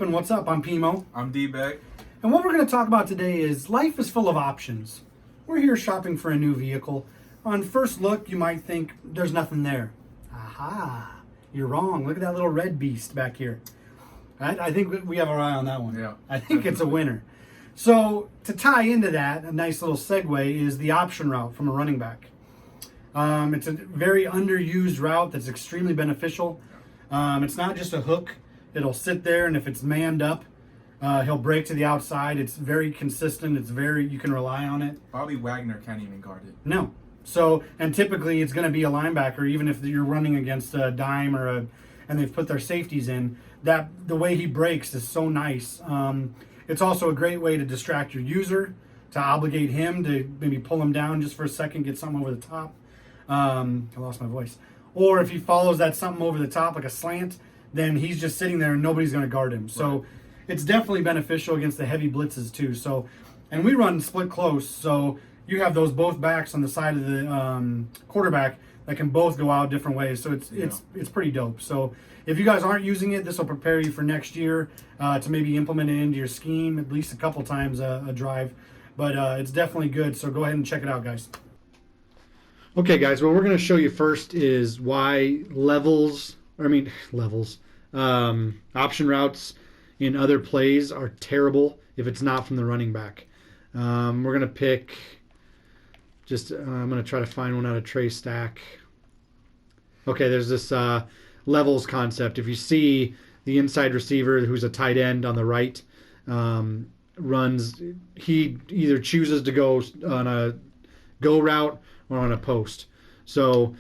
Tippin. What's up? I'm Pimo. I'm D-Beck. And what we're going to talk about today is life is full of options. We're here shopping for a new vehicle. On first look, you might think there's nothing there. Aha, you're wrong. Look at that little red beast back here. I think we have our eye on that one. Yeah. I think it's a winner. So to tie into that, a nice little segue is the option route from a running back. It's a very underused route that's extremely beneficial. It's not just a hook. It'll sit there, and if it's manned up, he'll break to the outside. It's very consistent. You can rely on it. Bobby Wagner can't even guard it. No. So, and typically it's going to be a linebacker, even if you're running against a dime and they've put their safeties in, that the way he breaks is so nice. It's also a great way to distract your user, to obligate him to maybe pull him down just for a second, get something over the top. I lost my voice. Or if he follows that something over the top, like a slant, then he's just sitting there and nobody's going to guard him. So right. It's definitely beneficial against the heavy blitzes too. So, and we run split close, so you have those both backs on the side of the quarterback that can both go out different ways. So it's pretty dope. So if you guys aren't using it, this will prepare you for next year to maybe implement it into your scheme at least a couple times a drive. But it's definitely good. So go ahead and check it out, guys. Okay, guys, what we're going to show you first is why option routes in other plays are terrible if it's not from the running back. We're going to pick, I'm going to try to find one out of Trey Stack. Okay, there's this levels concept. If you see the inside receiver who's a tight end on the right he either chooses to go on a go route or on a post. So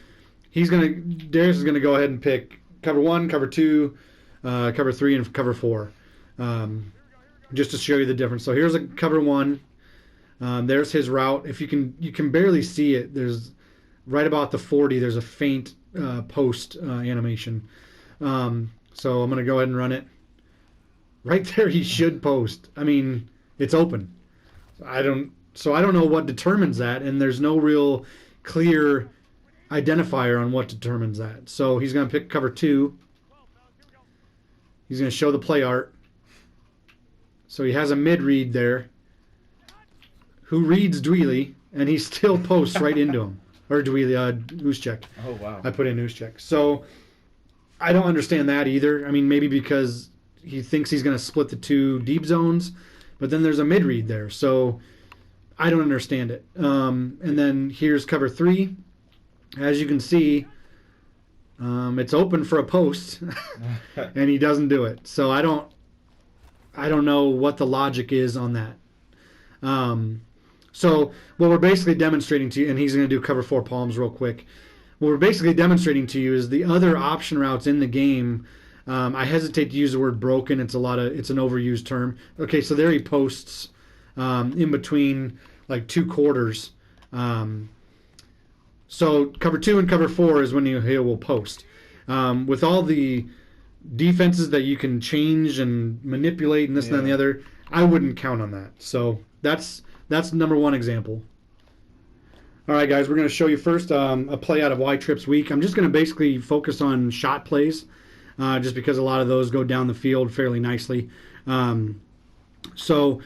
Darius is gonna go ahead and pick cover 1, cover 2, cover 3, and cover 4, just to show you the difference. So here's a cover 1. There's his route. If you can barely see it. There's right about the 40. There's a faint post animation. So I'm gonna go ahead and run it. Right there, he should post. I mean, it's open. I don't know what determines that, and there's no real clear identifier on what determines that. So he's going to pick cover 2. He's going to show the play art. So he has a mid-read there. Who reads Dweely, and he still posts right into him. Or Dweely, Uschek. Oh, wow. I put in Uschek. So I don't understand that either. I mean, maybe because he thinks he's going to split the two deep zones, but then there's a mid-read there. So I don't understand it. And then here's cover 3. As you can see, it's open for a post, and he doesn't do it. So I don't know what the logic is on that. So what we're basically demonstrating to you, and he's going to do cover 4 palms real quick. What we're basically demonstrating to you is the other option routes in the game. I hesitate to use the word broken. It's an overused term. Okay, so there he posts in between like 2 quarters. So cover 2 and cover 4 is when he will post. With all the defenses that you can change and manipulate and this and that and the other, I wouldn't count on that. So that's number 1 example. All right, guys, we're going to show you first a play out of Y-Trips week. I'm just going to basically focus on shot plays. Just because a lot of those go down the field fairly nicely. So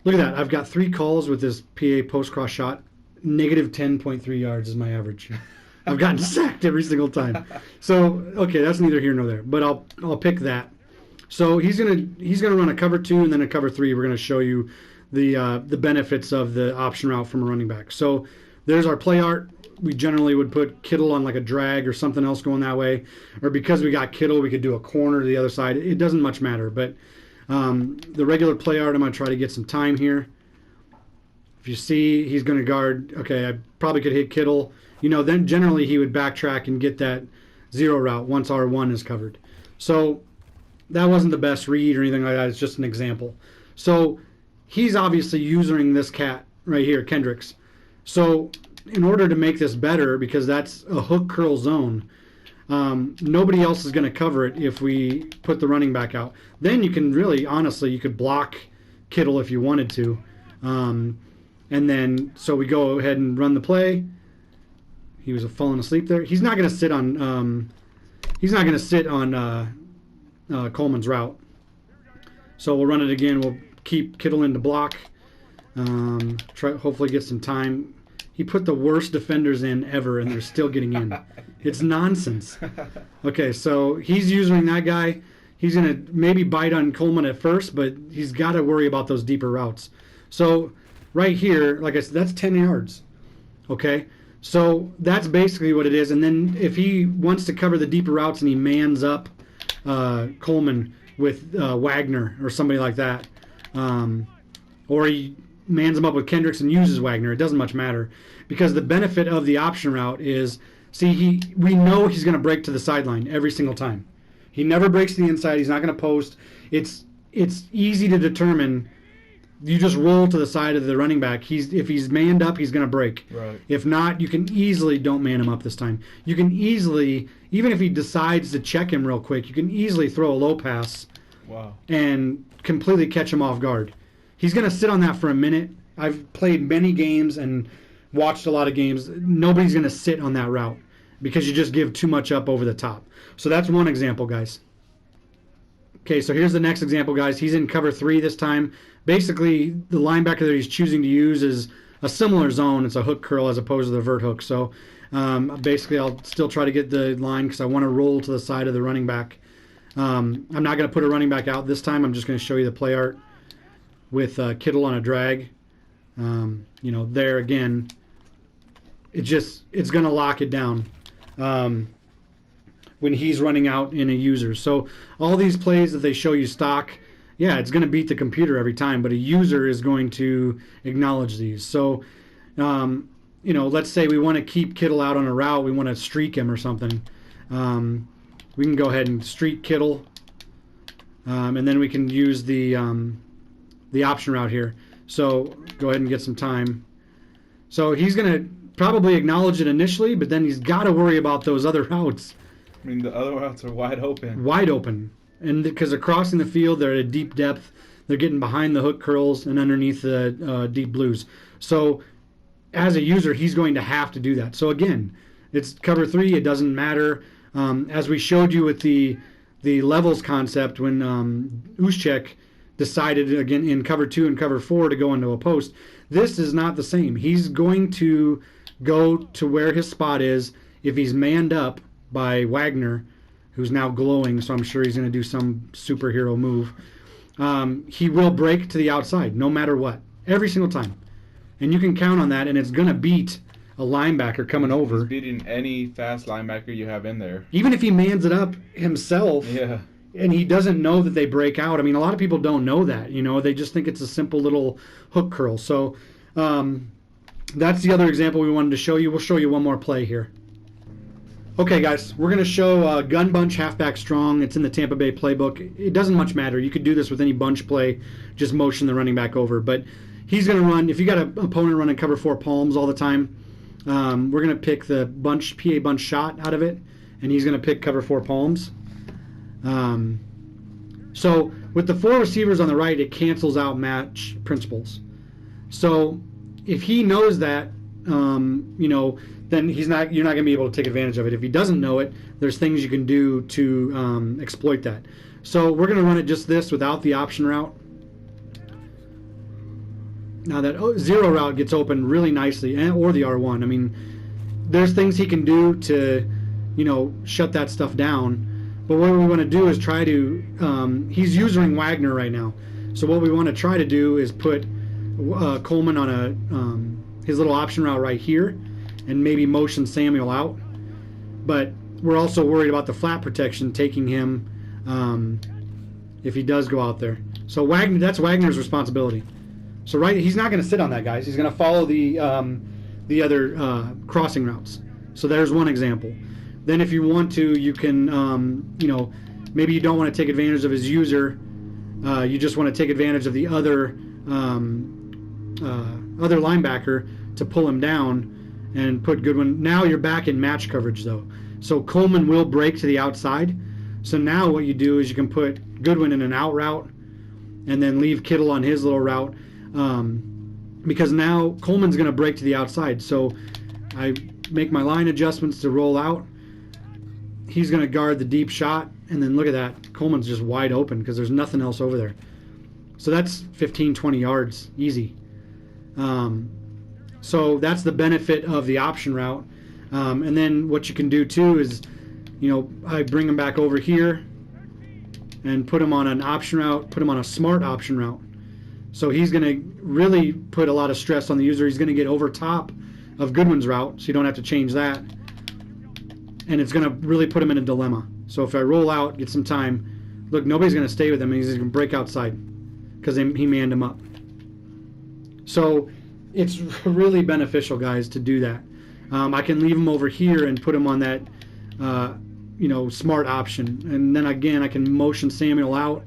look at that. I've got 3 calls with this PA post-cross shot. Negative 10.3 yards is my average. I've gotten sacked every single time. So, okay, that's neither here nor there. But I'll pick that. So he's gonna run a cover 2 and then a cover 3. We're going to show you the benefits of the option route from a running back. So there's our play art. We generally would put Kittle on like a drag or something else going that way. Or because we got Kittle, we could do a corner to the other side. It doesn't much matter. But the regular play art, I'm going to try to get some time here. If you see, he's going to guard. Okay, I probably could hit Kittle. Then generally he would backtrack and get that 0 route once R1 is covered. So that wasn't the best read or anything like that. It's just an example. So he's obviously using this cat right here, Kendricks. So in order to make this better, because that's a hook curl zone, nobody else is going to cover it if we put the running back out. Then you can really, honestly, you could block Kittle if you wanted to. And then, so we go ahead and run the play. He was falling asleep there. He's not going to sit on Coleman's route. So we'll run it again. We'll keep Kittle in the block. Hopefully get some time. He put the worst defenders in ever, and they're still getting in. It's nonsense. Okay, so he's using that guy. He's going to maybe bite on Coleman at first, but he's got to worry about those deeper routes. So right here, like I said, that's 10 yards. Okay, so that's basically what it is. And then if he wants to cover the deeper routes and he mans up Coleman with Wagner or somebody like that, or he mans him up with Kendricks and uses Wagner, it doesn't much matter, because the benefit of the option route is, we know he's going to break to the sideline every single time. He never breaks to the inside. He's not going to post. It's easy to determine. You just roll to the side of the running back. If he's manned up, he's going to break. Right. If not, you can easily don't man him up this time. You can easily, even if he decides to check him real quick, you can easily throw a low pass. Wow. And completely catch him off guard. He's going to sit on that for a minute. I've played many games and watched a lot of games. Nobody's going to sit on that route because you just give too much up over the top. So that's one example, guys. Okay, so here's the next example, guys. He's in cover 3 this time. Basically, the linebacker that he's choosing to use is a similar zone. It's a hook curl as opposed to the vert hook. So basically, I'll still try to get the line because I want to roll to the side of the running back. I'm not going to put a running back out this time. I'm just going to show you the play art with Kittle on a drag. There again, it's going to lock it down when he's running out in a user. So all these plays that they show you stock, yeah, it's going to beat the computer every time, but a user is going to acknowledge these. So, let's say we want to keep Kittle out on a route. We want to streak him or something. We can go ahead and streak Kittle, and then we can use the option route here. So go ahead and get some time. So he's going to probably acknowledge it initially, but then he's got to worry about those other routes. I mean, the other routes are wide open. Wide open. And because they're crossing the field, they're at a deep depth. They're getting behind the hook curls and underneath the deep blues. So as a user, he's going to have to do that. So again, it's cover 3. It doesn't matter. As we showed you with the levels concept when Uschek decided again in cover 2 and cover 4 to go into a post, this is not the same. He's going to go to where his spot is. If he's manned up by Wagner, who's now glowing, so I'm sure he's going to do some superhero move, he will break to the outside no matter what, every single time. And you can count on that, and it's going to beat a linebacker coming over. He's beating any fast linebacker you have in there. Even if he mans it up himself, Yeah. and he doesn't know that they break out. I mean, a lot of people don't know that. They just think it's a simple little hook curl. So that's the other example we wanted to show you. We'll show you one more play here. Okay, guys, we're going to show gun bunch halfback strong. It's in the Tampa Bay playbook. It doesn't much matter. You could do this with any bunch play. Just motion the running back over. But he's going to run. If you got an opponent running cover 4 palms all the time, we're going to pick the PA bunch shot out of it, and he's going to pick cover 4 palms. So with the 4 receivers on the right, it cancels out match principles. So if he knows that, then you're not going to be able to take advantage of it. If he doesn't know it, there's things you can do to exploit that. So we're going to run it just this without the option route. Now that 0 route gets open really nicely, or the R1. I mean, there's things he can do to, shut that stuff down. But what we want to do is try to, he's using Wagner right now. So what we want to try to do is put Coleman on his little option route right here and maybe motion Samuel out. But we're also worried about the flat protection taking him if he does go out there. So that's Wagner's responsibility. So he's not going to sit on that, guys. He's going to follow the other crossing routes. So there's one example. Then if you want to, you can, maybe you don't want to take advantage of his user. You just want to take advantage of the other linebacker to pull him down and put Goodwin. Now you're back in match coverage, though. So Coleman will break to the outside. So now what you do is you can put Goodwin in an out route and then leave Kittle on his little route, because now Coleman's going to break to the outside. So I make my line adjustments to roll out. He's going to guard the deep shot, and then look at that. Coleman's just wide open because there's nothing else over there. So that's 15, 20 yards easy. So that's the benefit of the option route. And then what you can do too is, I bring him back over here and put him on an option route, put him on a smart option route. So he's going to really put a lot of stress on the user. He's going to get over top of Goodwin's route, so you don't have to change that. And it's going to really put him in a dilemma. So if I roll out, get some time, look, nobody's going to stay with him, and he's going to break outside because he manned him up. So it's really beneficial, guys, to do that. I can leave him over here and put him on that smart option. And then again, I can motion Samuel out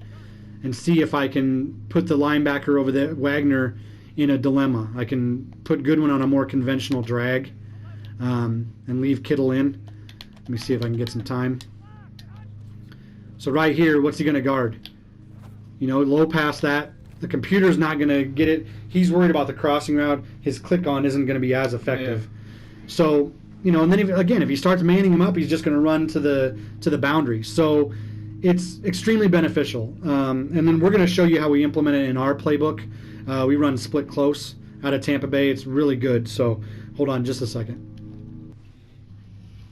and see if I can put the linebacker over the Wagner in a dilemma. I can put Goodwin on a more conventional drag and leave Kittle in. Let me see if I can get some time. So right here, what's he going to guard? Low past that. The computer's not going to get it. He's worried about the crossing route. His click on isn't going to be as effective. Yeah. So, and then if he starts manning him up, he's just going to run to the boundary. So it's extremely beneficial. And then we're going to show you how we implement it in our playbook. We run split close out of Tampa Bay. It's really good. So hold on just a second.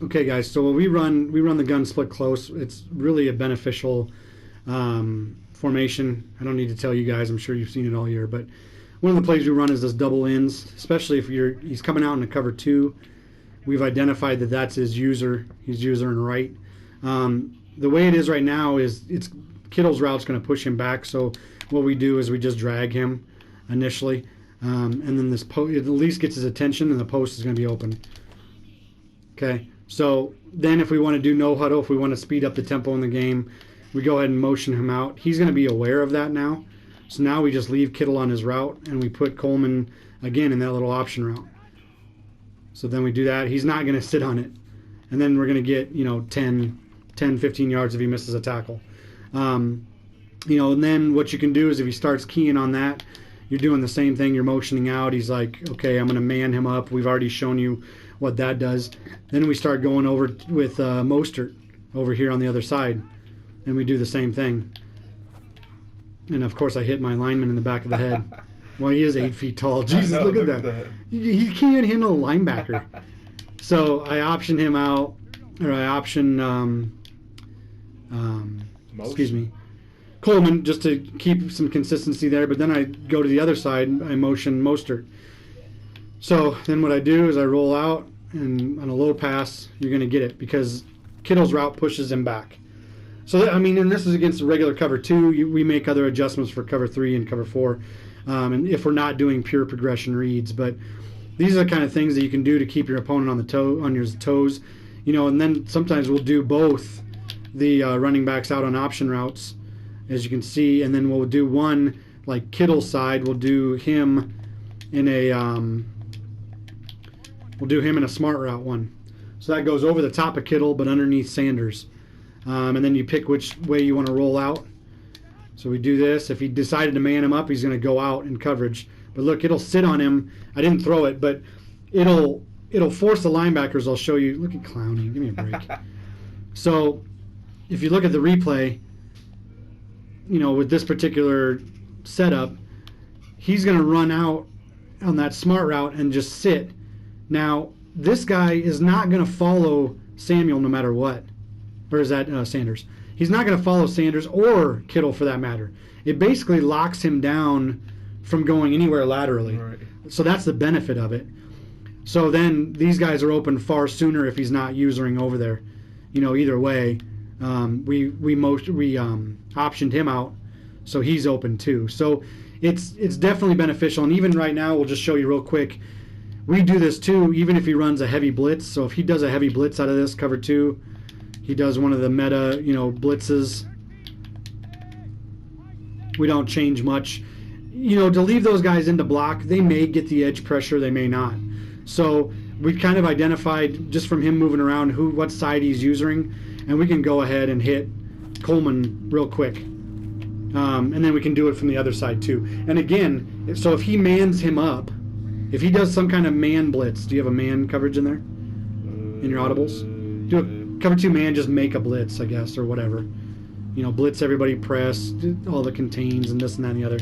Okay, guys. So when we run the gun split close. It's really a beneficial formation. I don't need to tell you guys. I'm sure you've seen it all year. But one of the plays we run is this double ends, especially if he's coming out in a cover 2. We've identified that that's his user. He's user and right. The way it is right now is Kittle's route's going to push him back. So what we do is we just drag him initially, and then this it at least gets his attention, and the post is going to be open. Okay. So then if we want to do no huddle, if we want to speed up the tempo in the game, we go ahead and motion him out. He's going to be aware of that now. So now we just leave Kittle on his route, and we put Coleman again in that little option route. So then we do that. He's not going to sit on it. And then we're going to get, 10, 15 yards if he misses a tackle. And then what you can do is if he starts keying on that, you're doing the same thing. You're motioning out. He's like, okay, I'm going to man him up. We've already shown you what that does. Then we start going over with Mostert over here on the other side. And we do the same thing. And, of course, I hit my lineman in the back of the head. Well, he is 8 feet tall. Jesus, look at that. He can't handle a linebacker. So I option him out, or I option, Coleman, just to keep some consistency there. But then I go to the other side, I motion Mostert. So then what I do is I roll out, and on a low pass, you're going to get it because Kittle's route pushes him back. So, and this is against the regular cover 2. We make other adjustments for cover 3 and cover 4. And if we're not doing pure progression reads, but these are the kind of things that you can do to keep your opponent on your toes, and then sometimes we'll do both the running backs out on option routes, as you can see, and then we'll do one like Kittle's side. We'll do him in a smart route one, so that goes over the top of Kittle but underneath Sanders, and then you pick which way you want to roll out. So we do this. If he decided to man him up, he's going to go out in coverage. But look, it'll sit on him. I didn't throw it, but it'll force the linebackers. I'll show you. Look at Clowney. Give me a break. So if you look at the replay, with this particular setup, he's going to run out on that smart route and just sit. Now, this guy is not going to follow Samuel no matter what. Or is that Sanders? He's not going to follow Sanders or Kittle for that matter. It basically locks him down from going anywhere laterally. Right. So that's the benefit of it. So then these guys are open far sooner if he's not usering over there. Either way, we optioned him out, so he's open too. So it's definitely beneficial. And even right now, we'll just show you real quick. We do this too, even if he runs a heavy blitz. So if he does a heavy blitz out of this cover 2. He does one of the meta, blitzes. We don't change much. To leave those guys into block, they may get the edge pressure, they may not. So we kind of identified, just from him moving around, what side he's using, and we can go ahead and hit Coleman real quick. And then we can do it from the other side too. And again, so if he mans him up, if he does some kind of man blitz, do you have a man coverage in there? In your audibles? Do a cover 2 man, just make a blitz, I guess, or whatever. blitz everybody, press, all the contains and this and that and the other.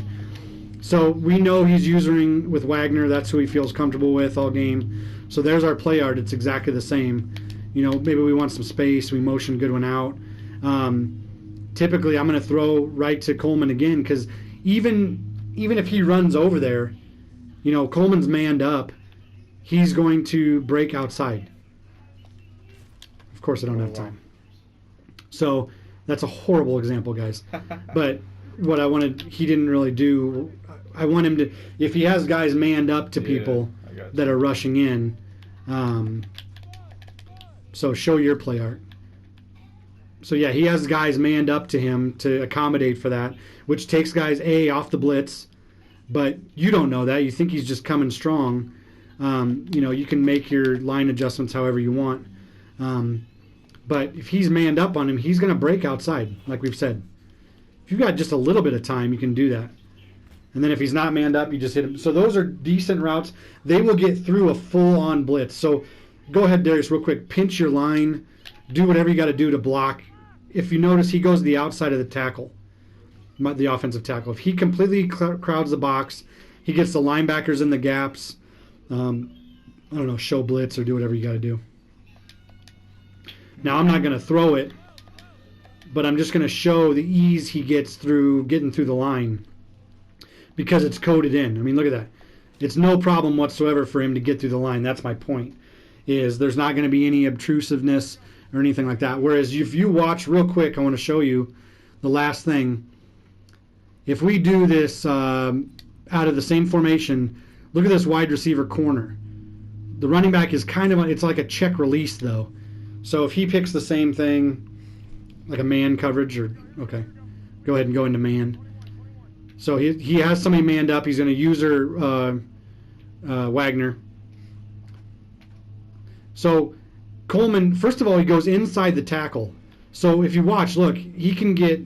So we know he's using with Wagner. That's who he feels comfortable with all game. So there's our play art. It's exactly the same. Maybe we want some space. We motion Goodwin out. Typically, I'm going to throw right to Coleman again because even if he runs over there, Coleman's manned up. He's going to break outside. Of course, I don't have time. So that's a horrible example, guys. But what he didn't really do. I want him to, if he has guys manned up to people that are rushing in. So show your play art. So yeah, he has guys manned up to him to accommodate for that, which takes guys off the blitz. But you don't know that. You think he's just coming strong. You can make your line adjustments however you want. But if he's manned up on him, he's going to break outside, like we've said. If you've got just a little bit of time, you can do that. And then if he's not manned up, you just hit him. So those are decent routes. They will get through a full-on blitz. So go ahead, Darius, real quick. Pinch your line. Do whatever you got to do to block. If you notice, he goes to the outside of the tackle, the offensive tackle. If he completely crowds the box, he gets the linebackers in the gaps. Show blitz or do whatever you got to do. Now, I'm not going to throw it, but I'm just going to show the ease he gets through getting through the line because it's coded in. I mean, look at that. It's no problem whatsoever for him to get through the line. That's my point, is there's not going to be any obtrusiveness or anything like that. Whereas if you watch real quick, I want to show you the last thing. If we do this out of the same formation, look at this wide receiver corner. The running back is it's like a check release, though. So if he picks the same thing, like a man coverage, okay, go ahead and go into man. So he has somebody manned up. He's going to use Wagner. So Coleman, first of all, he goes inside the tackle. So if you watch, look, he can get,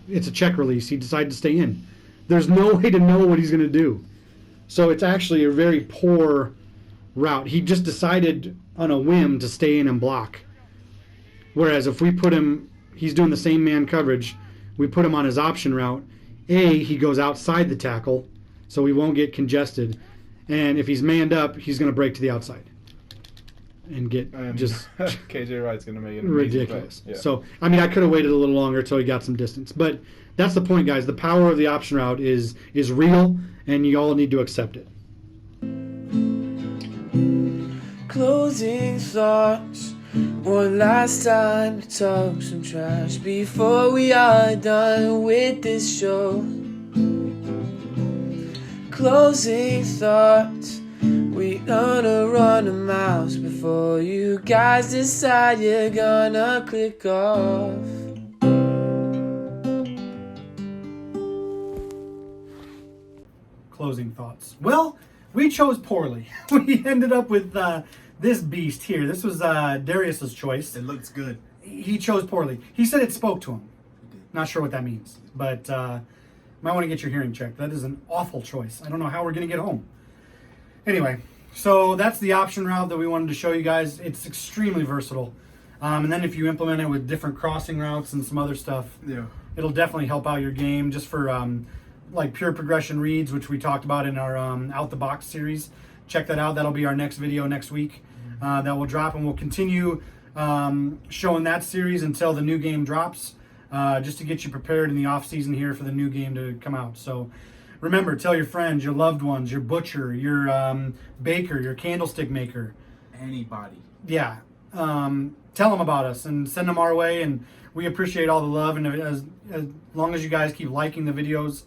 it's a check release. He decided to stay in. There's no way to know what he's going to do. So it's actually a very poor route. He just decided on a whim to stay in and block. Whereas if we put him, he's doing the same man coverage, we put him on his option route, he goes outside the tackle, so he won't get congested. And if he's manned up, he's going to break to the outside and get just KJ Wright's going to make it ridiculous. Yeah. So, I could have waited a little longer until he got some distance. But that's the point, guys. The power of the option route is real, and you all need to accept it. Closing thoughts. One last time to talk some trash before we are done with this show. Closing thoughts. We gonna run a mouse before you guys decide you're gonna click off. Closing thoughts. Well, we chose poorly. We ended up with this beast here. This was Darius's choice. It looks good. He chose poorly. He said it spoke to him. Not sure what that means, but might want to get your hearing checked. That is an awful choice. I don't know how we're going to get home. Anyway, so that's the option route that we wanted to show you guys. It's extremely versatile. And then if you implement it with different crossing routes and some other stuff, it'll definitely help out your game just for like pure progression reads, which we talked about in our Out the Box series. Check that out. That'll be our next video next week that will drop, and we'll continue showing that series until the new game drops, just to get you prepared in the off season here for the new game to come out. So remember, tell your friends, your loved ones, your butcher, your baker, your candlestick maker. Anybody. Yeah. Tell them about us and send them our way, and we appreciate all the love. And as long as you guys keep liking the videos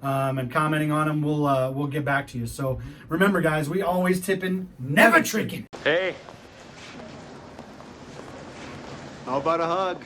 and commenting on them, we'll get back to you. So remember, guys, we always tipping, never tricking. Hey. How about a hug?